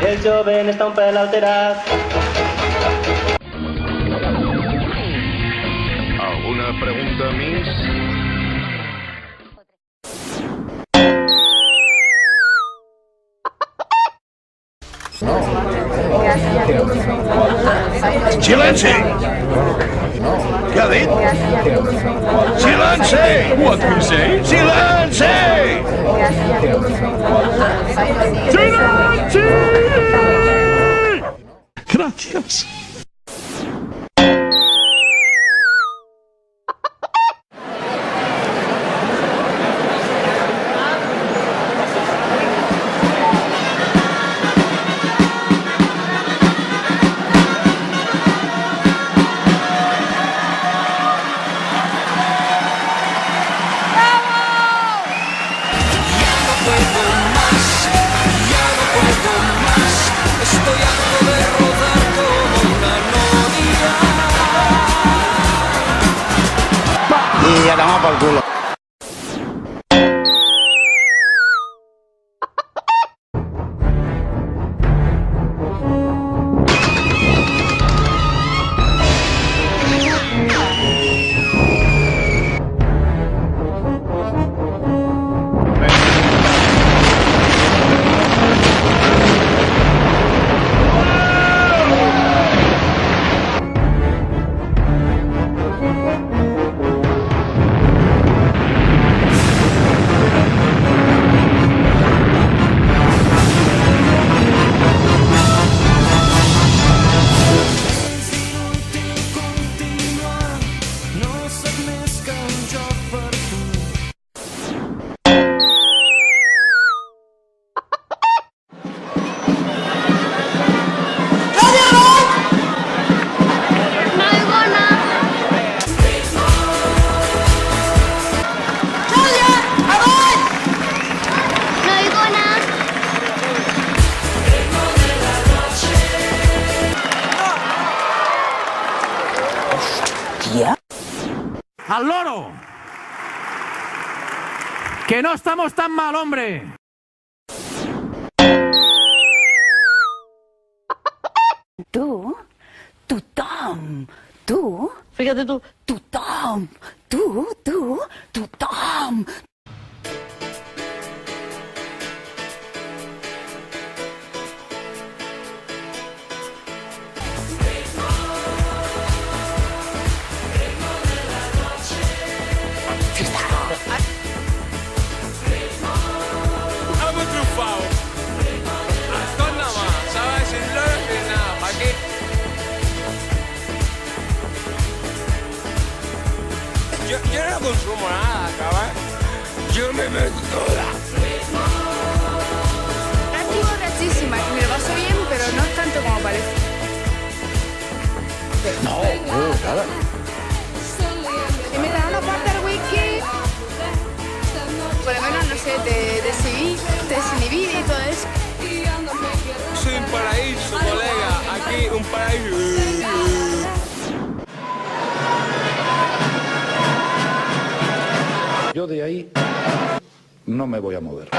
El joven està un pèl alterat. ¿Alguna pregunta, Miss? Silenci! Què ha dit? Silenci! What do you say? Silenci! Silenci! Gracias. Y ya damos por culo. ¡Al loro! ¡Que no estamos tan mal, hombre! Tú, Tom, tú, Fíjate tú. Tom, tú, Tom. Yo no consumo nada, cabrón. Yo me meto toda. Estoy borrachísima, que me lo paso bien, pero no es tanto como parece. No, nada. Si me dan una parte del whisky, por lo menos, no sé, te desinhibir y todo eso. Soy un paraíso, colega. Aquí un paraíso. Yo de ahí no me voy a mover.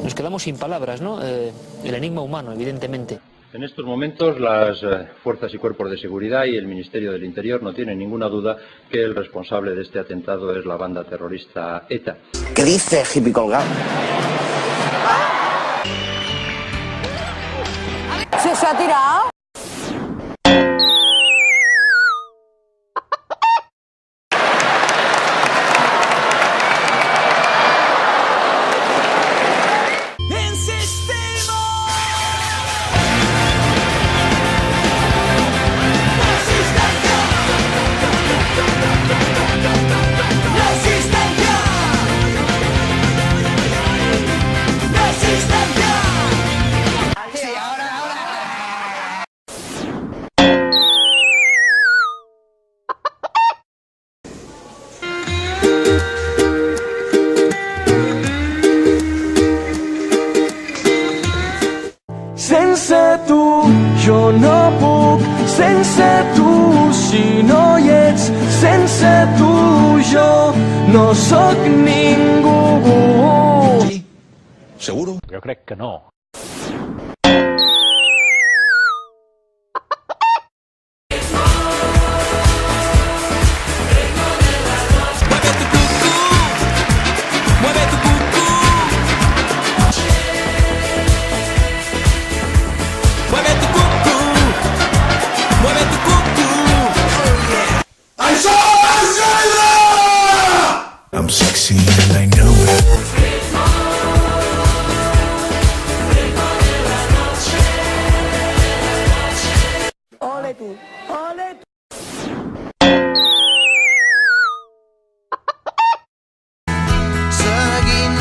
Nos quedamos sin palabras, ¿no? El enigma humano, evidentemente. En estos momentos las fuerzas y cuerpos de seguridad y el Ministerio del Interior no tienen ninguna duda que el responsable de este atentado es la banda terrorista ETA. ¿Qué dice, hippie colgado? ¿Se ha tirado? Sense tu jo no puc, sense tu si no hi ets, sense tu jo no sóc ningú. ¿Seguro? Jo crec que no. I'm sexy and I know it. Ole tu, ole tu. Seguint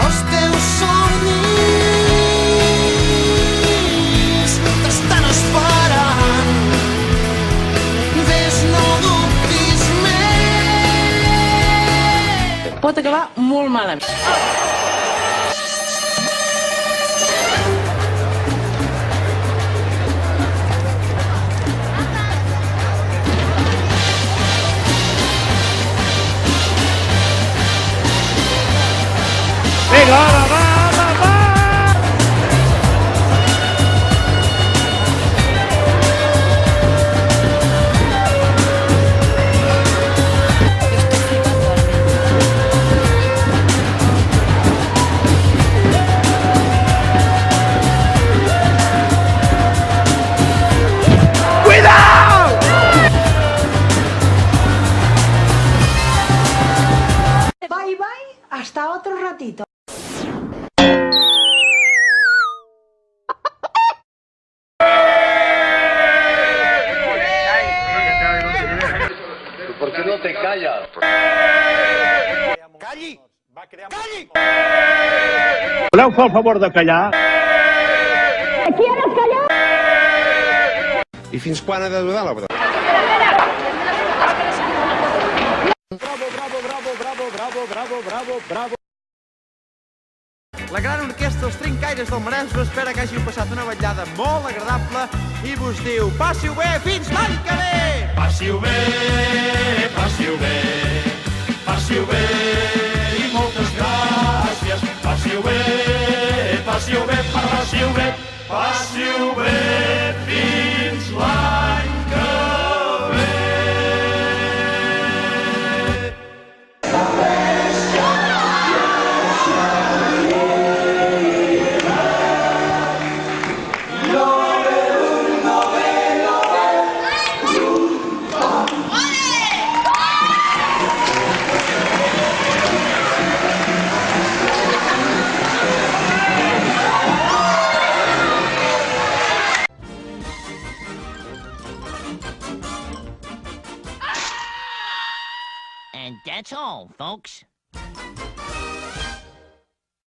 els teus somnis t'estan esperant. Ves, no dubtis més. Pot acabar molt malament. Vinga, va, va, va, va! Bye bye, hasta otro ratito. ¿Por qué no te callas? Voleu fer el favor de callar? I fins quan ha de durar l'obra? La gran orquestra Els Trincaires del Maresme espera que hàgiu passat una vetllada molt agradable i vos diu passi-ho bé fins l'any que ve! Passi-ho bé, passi-ho bé, passi-ho bé i moltes gràcies. Passi-ho bé, passi-ho bé, passi-ho bé, passi-ho bé fins l'any que ve. And that's all, folks.